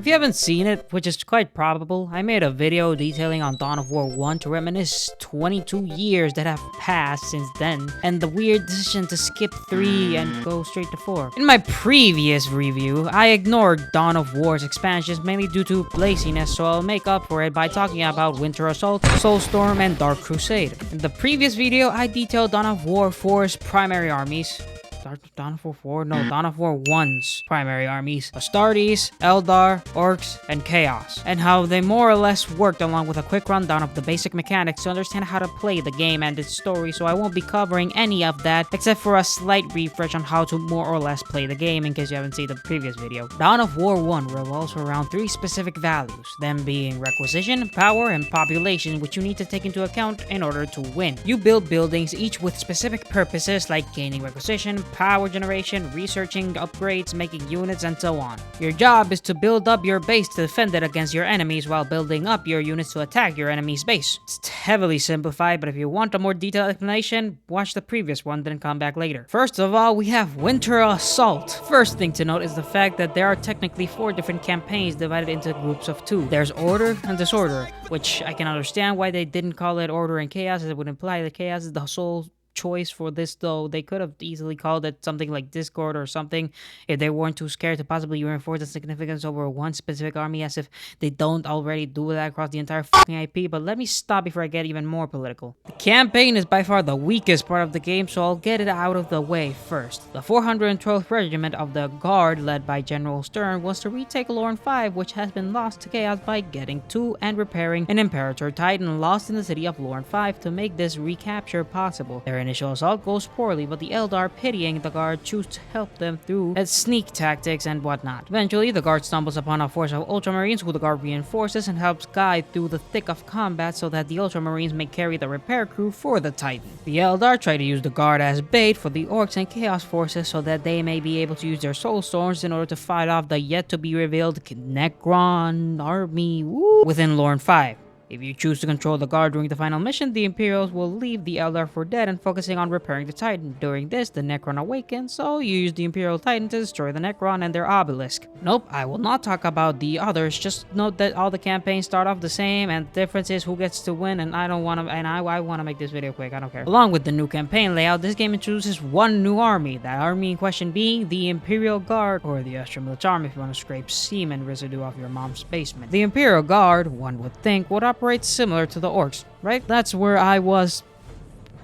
If you haven't seen it, which is quite probable, I made a video detailing on Dawn of War 1 to reminisce 22 years that have passed since then, and the weird decision to skip 3 and go straight to 4. In my previous review, I ignored Dawn of War's expansions mainly due to laziness, so I'll make up for it by talking about Winter Assault, Soulstorm, and Dark Crusade. In the previous video, I detailed Dawn of War 4's primary armies. Dawn of War 4? No, Dawn of War 1's primary armies. Astartes, Eldar, Orcs, and Chaos. And how they more or less worked along with a quick rundown of the basic mechanics to understand how to play the game and its story, so I won't be covering any of that except for a slight refresh on how to more or less play the game in case you haven't seen the previous video. Dawn of War 1 revolves around 3 specific values, them being requisition, power, and population, which you need to take into account in order to win. You build buildings each with specific purposes like gaining requisition, power generation, researching upgrades, making units, and so on. Your job is to build up your base to defend it against your enemies while building up your units to attack your enemy's base. It's heavily simplified, but if you want a more detailed explanation, watch the previous one, then come back later. First of all, we have Winter Assault. First thing to note is the fact that there are technically 4 different campaigns divided into groups of 2. There's Order and Disorder, which I can understand why they didn't call it Order and Chaos, as it would imply that Chaos is the sole choice for this, though they could have easily called it something like Discord or something if they weren't too scared to possibly reinforce the significance over one specific army, as if they don't already do that across the entire fucking IP. But let me stop before I get even more political. The campaign is by far the weakest part of the game, so I'll get it out of the way first. The 412th Regiment of the Guard, led by General Stern, was to retake Lorne 5, which has been lost to Chaos, by getting to and repairing an Imperator Titan lost in the city of Lorne 5 to make this recapture possible. Their initial assault goes poorly, but the Eldar, pitying the Guard, choose to help them through its sneak tactics and whatnot. Eventually, the Guard stumbles upon a force of Ultramarines who the Guard reinforces and helps guide through the thick of combat so that the Ultramarines may carry the repair crew for the Titan. The Eldar try to use the Guard as bait for the Orcs and Chaos forces so that they may be able to use their Soulstorms in order to fight off the yet-to-be-revealed Necron army within Lorne 5. If you choose to control the Guard during the final mission, the Imperials will leave the Eldar for dead and focusing on repairing the Titan. During this, the Necron awakens, so you use the Imperial Titan to destroy the Necron and their obelisk. Nope, I will not talk about the others, just note that all the campaigns start off the same and the difference is who gets to win, and I want to make this video quick, I don't care. Along with the new campaign layout, this game introduces one new army, that army in question being the Imperial Guard, or the Extra Military Army if you want to scrape semen residue off your mom's basement. The Imperial Guard, one would think, would operates similar to the Orcs, right? That's where I was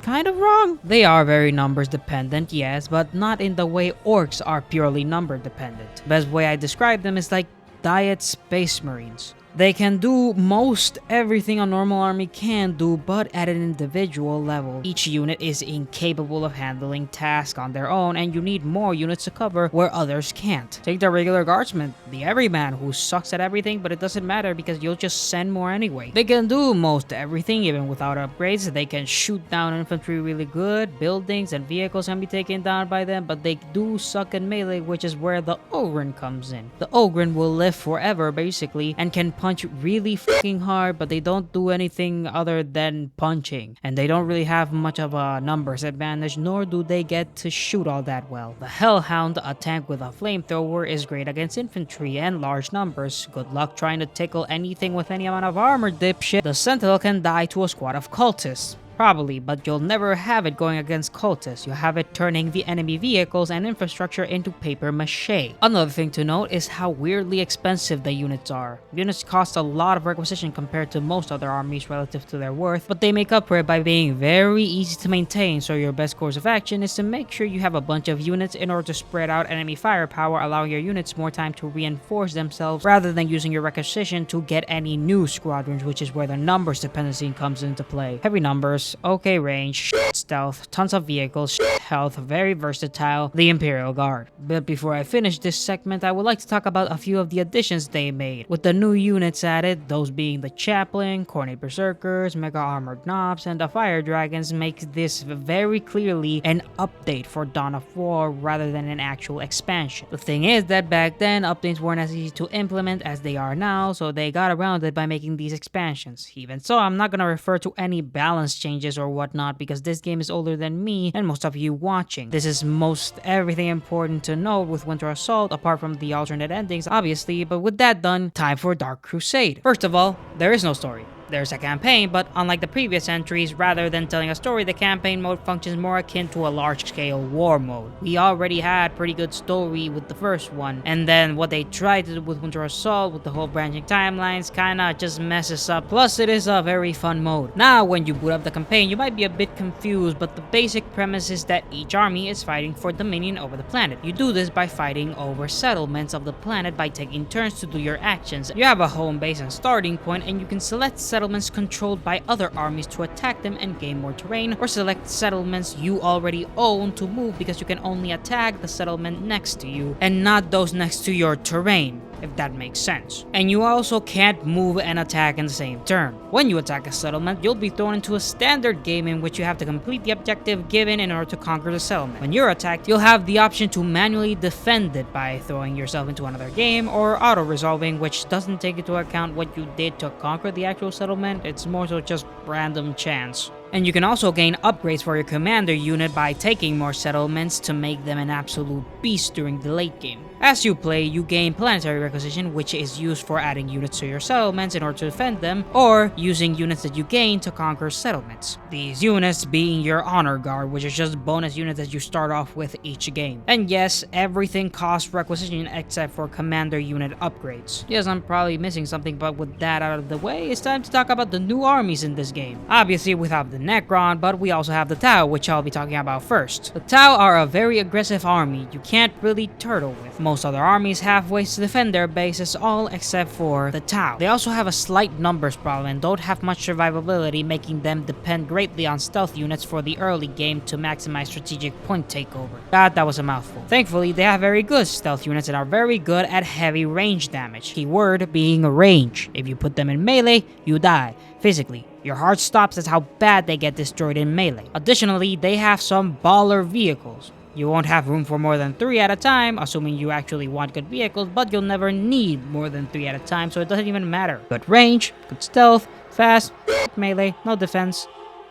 kind of wrong. They are very numbers dependent, yes, but not in the way Orcs are purely number dependent. The best way I describe them is like Diet Space Marines. They can do most everything a normal army can do, but at an individual level. Each unit is incapable of handling tasks on their own, and you need more units to cover where others can't. Take the regular guardsman, the everyman who sucks at everything, but it doesn't matter because you'll just send more anyway. They can do most everything even without upgrades. They can shoot down infantry really good, buildings and vehicles can be taken down by them, but they do suck at melee, which is where the Ogryn comes in. The Ogryn will live forever basically, and can punch really fucking hard, but they don't do anything other than punching, and they don't really have much of a numbers advantage, nor do they get to shoot all that well. The Hellhound, a tank with a flamethrower, is great against infantry and large numbers. Good luck trying to tickle anything with any amount of armor, dipshit. The Sentinel can die to a squad of cultists. Probably, but you'll never have it going against cultists. You'll have it turning the enemy vehicles and infrastructure into paper mache. Another thing to note is how weirdly expensive the units are. Units cost a lot of requisition compared to most other armies relative to their worth, but they make up for it by being very easy to maintain, so your best course of action is to make sure you have a bunch of units in order to spread out enemy firepower, allowing your units more time to reinforce themselves rather than using your requisition to get any new squadrons, which is where the numbers dependency comes into play. Heavy numbers, okay range, stealth, tons of vehicles, health, very versatile, the Imperial Guard. But before I finish this segment, I would like to talk about a few of the additions they made. With the new units added, those being the Chaplain, Cornet Berserkers, Mega Armored Knobs, and the Fire Dragons, makes this very clearly an update for Dawn of War rather than an actual expansion. The thing is that back then, updates weren't as easy to implement as they are now, so they got around it by making these expansions. Even so, I'm not gonna refer to any balance changes or whatnot because this game is older than me and most of you watching. This is most everything important to note with Winter Assault, apart from the alternate endings, obviously, but with that done, time for Dark Crusade. First of all, there is no story. There's a campaign, but unlike the previous entries, rather than telling a story, the campaign mode functions more akin to a large-scale war mode. We already had pretty good story with the first one, and then what they tried to do with Winter Assault with the whole branching timelines kinda just messes up. Plus, it is a very fun mode. Now, when you boot up the campaign, you might be a bit confused, but the basic premise is that each army is fighting for dominion over the planet. You do this by fighting over settlements of the planet by taking turns to do your actions. You have a home base and starting point, and you can select settlements controlled by other armies to attack them and gain more terrain, or select settlements you already own to move because you can only attack the settlement next to you and not those next to your terrain, if that makes sense. And you also can't move and attack in the same turn. When you attack a settlement, you'll be thrown into a standard game in which you have to complete the objective given in order to conquer the settlement. When you're attacked, you'll have the option to manually defend it by throwing yourself into another game or auto-resolving, which doesn't take into account what you did to conquer the actual settlement. It's more so just random chance. And you can also gain upgrades for your commander unit by taking more settlements to make them an absolute beast during the late game. As you play, you gain planetary requisition, which is used for adding units to your settlements in order to defend them, or using units that you gain to conquer settlements. These units being your honor guard, which is just bonus units that you start off with each game. And yes, everything costs requisition except for commander unit upgrades. Yes, I'm probably missing something, but with that out of the way, it's time to talk about the new armies in this game. Obviously, we have the Necron, but we also have the Tau, which I'll be talking about first. The Tau are a very aggressive army you can't really turtle with. Most other armies have ways to defend their bases, all except for the Tau. They also have a slight numbers problem and don't have much survivability, making them depend greatly on stealth units for the early game to maximize strategic point takeover. God, that was a mouthful. Thankfully, they have very good stealth units and are very good at heavy range damage. Keyword being range. If you put them in melee, you die. Physically. Your heart stops at how bad they get destroyed in melee. Additionally, they have some baller vehicles. You won't have room for more than 3 at a time, assuming you actually want good vehicles, but you'll never need more than 3 at a time, so it doesn't even matter. Good range, good stealth, fast, melee, no defense,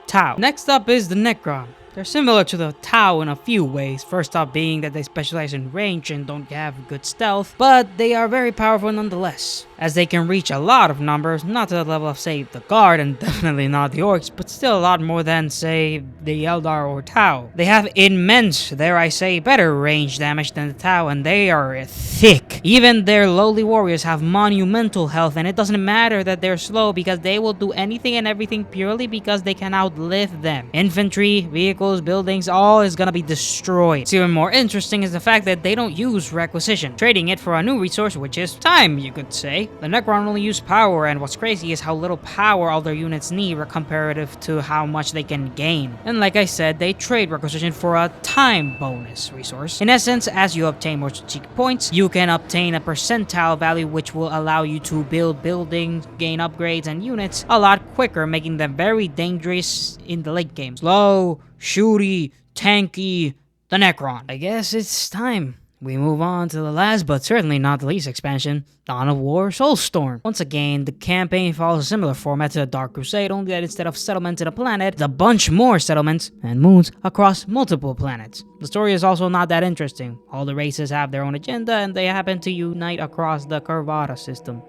Tau. Next up is the Necron. They're similar to the Tau in a few ways, first off being that they specialize in range and don't have good stealth, but they are very powerful nonetheless, as they can reach a lot of numbers, not to the level of, say, the Guard, and definitely not the Orcs, but still a lot more than, say, the Eldar or Tau. They have immense, dare I say, better range damage than the Tau, and they are thick. Even their lowly warriors have monumental health, and it doesn't matter that they're slow because they will do anything and everything purely because they can outlive them. Infantry, vehicles, buildings, all is gonna be destroyed. What's even more interesting is the fact that they don't use requisition, trading it for a new resource, which is time, you could say. The Necron only use power, and what's crazy is how little power all their units need comparative to how much they can gain. And like I said, they trade requisition for a time bonus resource. In essence, as you obtain more strategic points, you can obtain a percentile value which will allow you to build buildings, gain upgrades and units a lot quicker, making them very dangerous in the late game. Slow, shooty, tanky, the Necron. I guess it's time we move on to the last but certainly not the least expansion, Dawn of War Soulstorm. Once again, the campaign follows a similar format to the Dark Crusade, only that instead of settlements in a planet, there's a bunch more settlements and moons across multiple planets. The story is also not that interesting. All the races have their own agenda and they happen to unite across the Karvara system.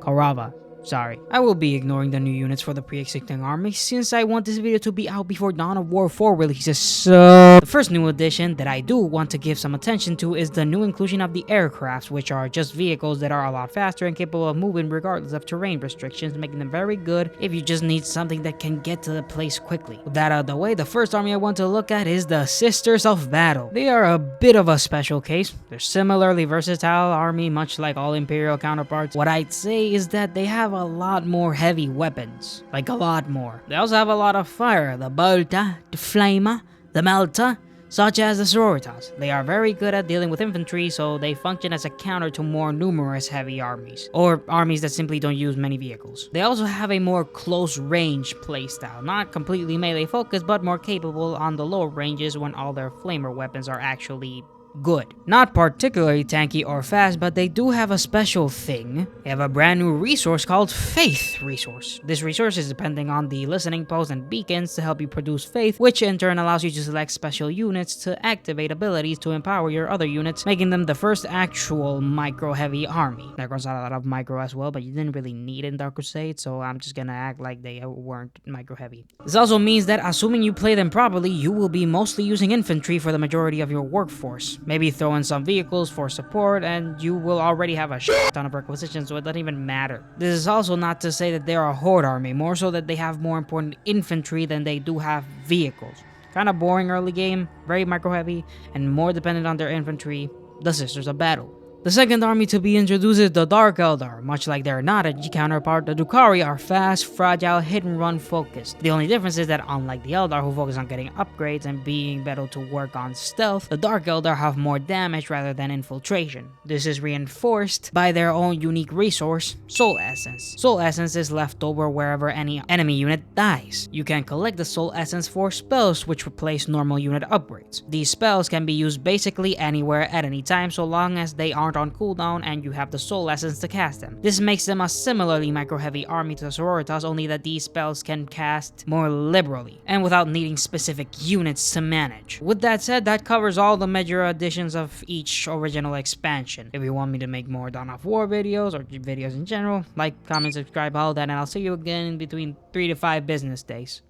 Karava. Sorry. I will be ignoring the new units for the pre-existing army since I want this video to be out before Dawn of War 4 releases, so... The first new addition that I do want to give some attention to is the new inclusion of the aircrafts, which are just vehicles that are a lot faster and capable of moving regardless of terrain restrictions, making them very good if you just need something that can get to the place quickly. With that out of the way, the first army I want to look at is the Sisters of Battle. They are a bit of a special case. They're similarly versatile army, much like all Imperial counterparts. What I'd say is that they have a lot more heavy weapons, like a lot more. They also have a lot of fire, the Bolta, the Flama, the Melta, such as the Sororitas. They are very good at dealing with infantry, so they function as a counter to more numerous heavy armies, or armies that simply don't use many vehicles. They also have a more close range playstyle, not completely melee focused, but more capable on the lower ranges when all their flamer weapons are actually good. Not particularly tanky or fast, but they do have a special thing. They have a brand new resource called Faith Resource. This resource is depending on the listening posts and beacons to help you produce faith, which in turn allows you to select special units to activate abilities to empower your other units, making them the first actual micro-heavy army. There goes a lot of micro as well, but you didn't really need it in Dark Crusade, so I'm just gonna act like they weren't micro-heavy. This also means that assuming you play them properly, you will be mostly using infantry for the majority of your workforce. Maybe throw in some vehicles for support, and you will already have a shit ton of requisitions, so it doesn't even matter. This is also not to say that they're a horde army, more so that they have more important infantry than they do have vehicles. Kinda boring early game, very micro heavy, and more dependent on their infantry, the Sisters of Battle. The second army to be introduced is the Dark Eldar. Much like their Nadaji counterpart, the Drukhari are fast, fragile, hit-and-run focused. The only difference is that unlike the Eldar who focus on getting upgrades and being better to work on stealth, the Dark Eldar have more damage rather than infiltration. This is reinforced by their own unique resource, Soul Essence. Soul Essence is left over wherever any enemy unit dies. You can collect the Soul Essence for spells which replace normal unit upgrades. These spells can be used basically anywhere at any time so long as they aren't on cooldown and you have the Soul Essence to cast them. This makes them a similarly micro-heavy army to the Sororitas, only that these spells can cast more liberally and without needing specific units to manage. With that said, that covers all the major additions of each original expansion. If you want me to make more Dawn of War videos or videos in general, like, comment, subscribe, all that, and I'll see you again in between 3 to 5 business days.